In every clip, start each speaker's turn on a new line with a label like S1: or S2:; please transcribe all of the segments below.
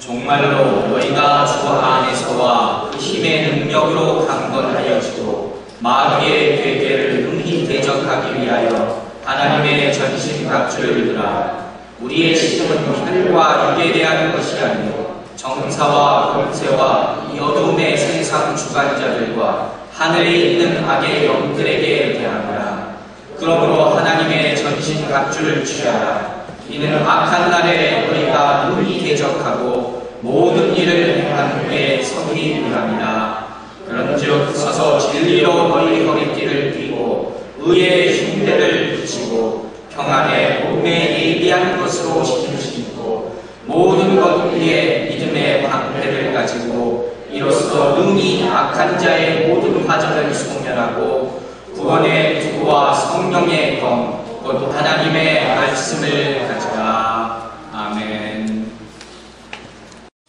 S1: 정말로 너희가 주 안에서와 그 힘의 능력으로 강건하여지고 마귀의 괴계를 능히 대적하기 위하여 하나님의 전신갑주를 들라. 우리의 시험은 혈과 육에 대한 것이 아니요 정사와 권세와 이 어둠의 세상 주관자들과 하늘에 있는 악의 영들에게 대하노라. 그러므로 하나님의 전신갑주를 취하라. 이는 악한 날에 너희가 능히 대적하고 모든 일을 행한 후에 서기 위함이라. 그런즉 서서 진리로 너희 허리띠를 띠고 의의 흉대를 붙이고 평안의 몸에 예비한 것으로 신고 모든 것 위에 믿음의 방패를 가지고 이로써 능히 악한 자의 모든 화전을 소멸하고 구원의 두구와 성령의 검 곧 하나님의 말씀을 가져라. 아멘.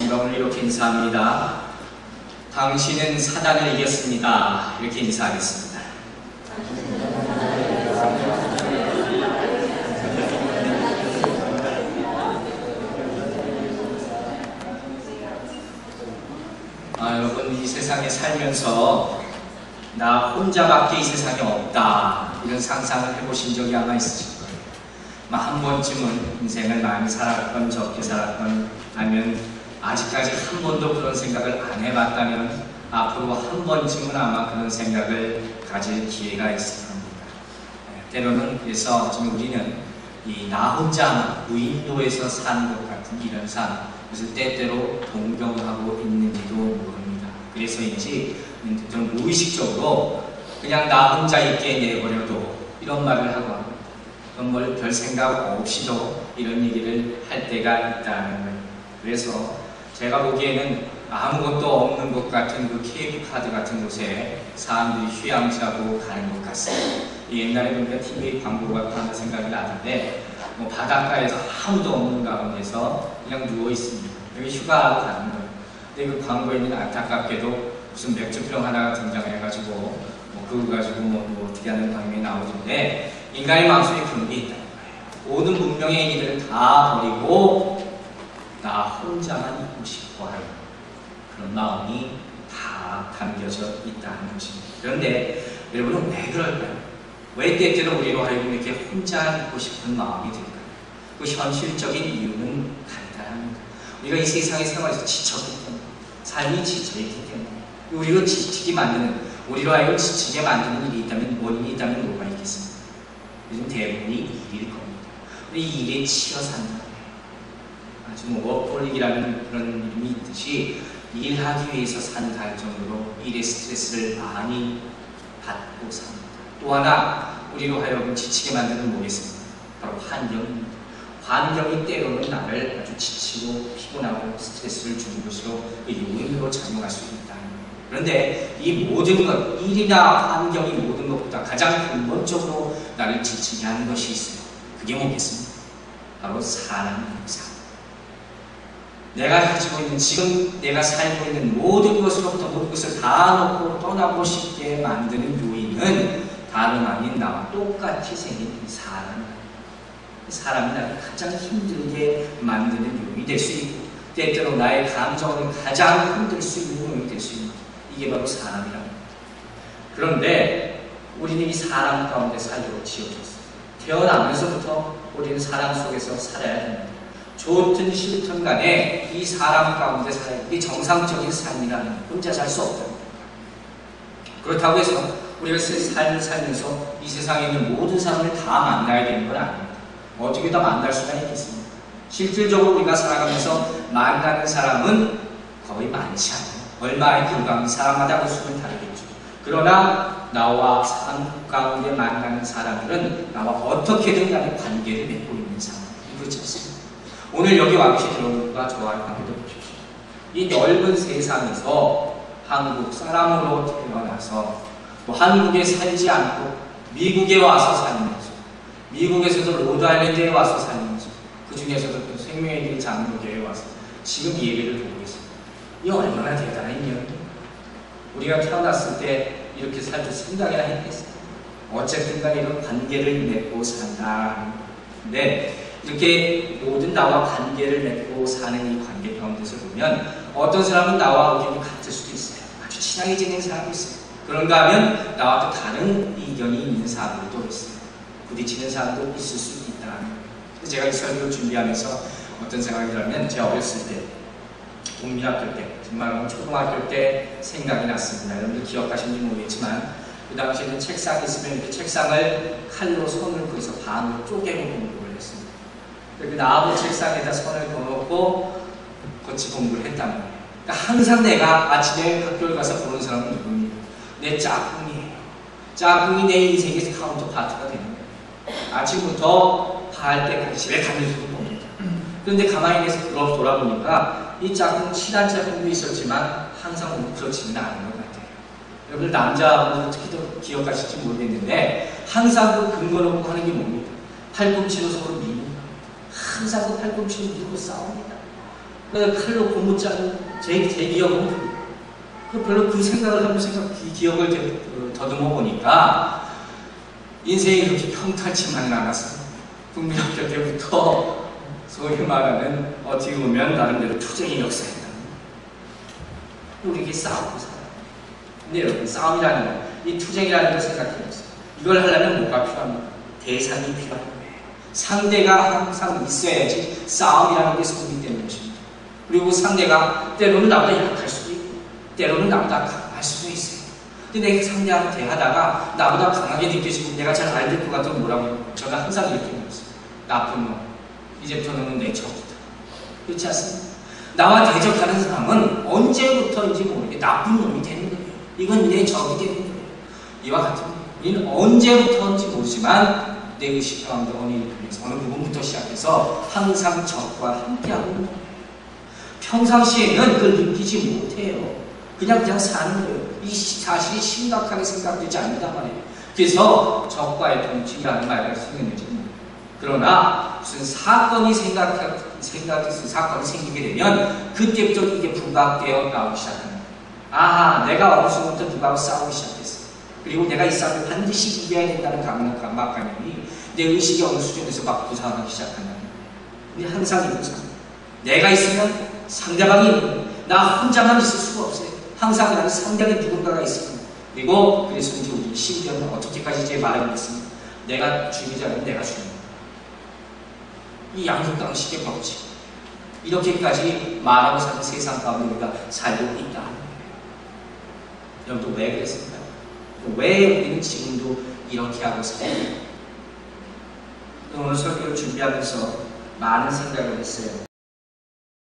S1: 여러분을 이렇게 인사합니다. 당신은 사단을 이겼습니다. 이렇게 인사하겠습니다. 여러분, 이 세상에 살면서 나 혼자밖에 이 세상에 없다 이런 상상을 해보신 적이 아마 있으실 거예요. 한 번쯤은 인생을 많이 살았건 적게 살았건 아니면 아직까지 한 번도 그런 생각을 안 해봤다면 앞으로 한 번쯤은 아마 그런 생각을 가질 기회가 있을 겁니다. 때로는 그래서 지금 우리는 이 나 혼자 무인도에서 사는 것 같은 이런 삶, 그래서 때때로 동경하고 있는지도 모릅니다. 그래서인지 좀 무의식적으로 그냥 나 혼자 있게 내버려도 이런 말을 하고 뭘 별 생각 없이도 이런 얘기를 할 때가 있다는 거예요. 그래서 제가 보기에는 아무것도 없는 것 같은 그 케이프 카드 같은 곳에 사람들이 휴양지하고 가는 것 같습니다. 옛날에 보니까 TV 광고가 하나 생각이 나는데 바닷가에서 아무도 없는 가운데서 그냥 누워 있습니다. 여기 휴가하고 가는 거예요. 근데 그 광고에는 안타깝게도 무슨 맥주병 하나가 등장해가지고 그거 가지고 뭐 어떻게 하는 방향이 나오는데 인간의 마음속에 그런 게 있다는 거예요. 모든 문명의 일들을 다 버리고 나 혼자만 있고 싶어 하는 그런 마음이 다 담겨져 있다는 것입니다. 그런데 여러분은 왜 그럴까요? 왜 때때로 우리로 하여금 이렇게 혼자 있고 싶은 마음이 들까요? 그 현실적인 이유는 간단합니다. 우리가 이 세상의 생활에서 지쳤기 때문에, 삶이 지쳐있기 때문에, 우리로 지치게 만드는, 우리로 하여금 지치게 만드는 일이 있다면, 원인이 있다면 뭐가 있겠습니까? 요즘 대부분이 일일 겁니다. 우리 일에 치여 산다. 아주 워커홀릭이라는 그런 이름이 있듯이 일하기 위해서 산다 정도로 일의 스트레스를 많이 받고 삽니다. 또 하나 우리로 하여금 지치게 만드는 뭐겠습니까? 바로 환경입니다. 환경이 때로는 나를 아주 지치고 피곤하고 스트레스를 주는 것으로 그 요인으로 작용할 수 있다는 거예요. 그런데 이 모든 것, 일이나 환경이 모든 것보다 가장 근본적으로 나를 지치게 하는 것이 있어요. 그게 뭐겠습니까? 바로 사람입니다. 내가 가지고 있는, 지금 내가 살고 있는 모든 것으로부터 모든 것을 다 놓고 떠나고 싶게 만드는 요인은 다름 아닌 나와 똑같이 생긴 사람입니다. 사람이 나를 가장 힘들게 만드는 요인이 될 수 있고 때때로 나의 감정을 가장 흔들 수 있는 요인이 될 수 있는 이게 바로 사람이라는 겁니다. 그런데 우리는 이 사람 가운데 살도록 지어졌어요. 태어나면서부터 우리는 사람 속에서 살아야 됩니다. 좋든 싫든 간에 이 사람 가운데 살아야 됩니다. 이게 정상적인 삶이라는 혼자 살 수 없다. 그렇다고 해서 우리가 삶을 살면서 이 세상에 있는 모든 사람을 다 만나야 되는 건 아닙니다. 어떻게 다 만날 수가 있겠습니까? 실질적으로 우리가 살아가면서 만나는 사람은 거의 많지 않아요. 얼마에 불과한 사람마다 그 수는 다르겠죠. 그러나 나와 삶 가운데 만나는 사람들은 나와 어떻게든 간에 관계를 맺고 있는 사람. 그렇지 않습니까? 오늘 여기 와 계신 여러분과 저와의 관계도 보십시오. 이 넓은 세상에서 한국 사람으로 태어나서 또 한국에 살지 않고 미국에 와서 살면서 미국에서도 로드아일랜드에 와서 살면서 그 중에서도 또 생명의 길 장로교회에 와서 지금 이 예배를 보고 있습니다. 이 얼마나 대단한 인연입니까? 우리가 태어났을 때 이렇게 살줄 생각이나 했겠어요. 어쨌든 간에 이런 관계를 맺고 산다. 근데 이렇게 모든 나와 관계를 맺고 사는 이 관계 가운데서 보면 어떤 사람은 나와 의견이 같을 수도 있어요. 아주 친하게 지내는 사람도 있어요. 그런가 하면 나와 또 다른 의견이 있는 사람들도 있어요. 부딪히는 사람도 있을 수 있다는 거예요. 제가 이 설교를 준비하면서 어떤 생각이 들면 제가 어렸을 때 국민학교 때 정말 초등학교 때 생각이 났습니다. 여러분들 기억하시는지 모르겠지만 그 당시에는 책상이 있으면 이렇게 책상을 칼로 선을 그어서 반으로 쪼개고 공부를 했습니다. 그 나무 책상에다 선을 그어놓고 같이 공부를 했단 말이에요. 그러니까 항상 내가 아침에 학교를 가서 보는 사람은 누굽니까? 내 짝꿍이에요. 짝꿍이 내 인생의 카운터 파트가 되는 거예요. 아침부터 할 때까지 집에 가면서 봅니다. 그런데 가만히 계서 돌아보니까 이 짝꿍, 친한 짝꿍도 있었지만 항상 그렇지는 않은 것 같아요. 여러분들 남자분들 특히 더 기억하실지 모르겠는데 항상 그 근거 놓고 하는 게 뭡니까? 팔꿈치로 서로 미는 거예요. 항상 그 팔꿈치로 밀고 싸웁니다. 그 칼로 고무장을 제 기억은 별로 그 생각을 하면서 기억을 더듬어 보니까 인생이 그렇게 평탄치만은 않았어요. 국민학교 때부터 소위 말하는 어떻게 보면 나름대로 투쟁의 역사였다. 우리 이렇게 싸우고 살아요. 근데 여러분 싸움이라는 거, 이 투쟁이라는 걸 생각해보세요. 이걸 하려면 뭐가 필요합니까? 대상이 필요한 거예요. 상대가 항상 있어야지 싸움이라는 게 성립되는 것입니다. 그리고 상대가 때로는 나보다 약할 수도 있고 때로는 나보다 강할 수도 있어요. 근데 내가 상대하고 대하다가 나보다 강하게 느껴지고 내가 잘 알 될 것 같으면 뭐라고 해요? 저는 항상 이렇게 말했어요. 나쁜 놈. 이제부터 너는 내 적이다. 그렇지 않습니까? 나와 대적하는 사람은 언제부터인지 모르게 나쁜 놈이 되는 거예요. 이건 내 적이 되는 거예요. 이와 같은 거예요. 이는 언제부터인지 모르지만 내 의식 가운데 어느 부분부터 시작해서 항상 적과 함께하고 있는 거예요. 평상시에는 그걸 느끼지 못해요. 그냥 사는 거예요. 이 사실이 심각하게 생각되지 않는단 말이에요. 그래서 적과의 동침이라는 말이 생겼는지 모르겠어요. 그러나 무슨 사건이 사건이 생기게 되면 그때부터 이게 부각되어 나오기 시작합니다. 아하, 내가 어느 순간부터 누구하고 싸우기 시작했어. 그리고 내가 이 싸움을 반드시 이겨야 된다는 강박관념이 내 의식의 어느 수준에서 막 부상하기 시작한다는 거예요. 근데 항상 이거죠. 내가 있으면 상대방이 있는 나 혼자만 있을 수가 없어요. 항상 나는 상대방에 누군가가 있습니다. 그리고 그래서 이제 우리 심지어는 어떻게까지 제 말을 했습니다. 내가 죽이지 않으면 내가 죽는다. 이 양육강식의 법칙. 이렇게까지 말하고 사는 세상 가운데 우리가 살고 있다. 여러분 왜 그랬을까요? 왜 우리는 지금도 이렇게 하고 살아요? 오늘 설교를 준비하면서 많은 생각을 했어요.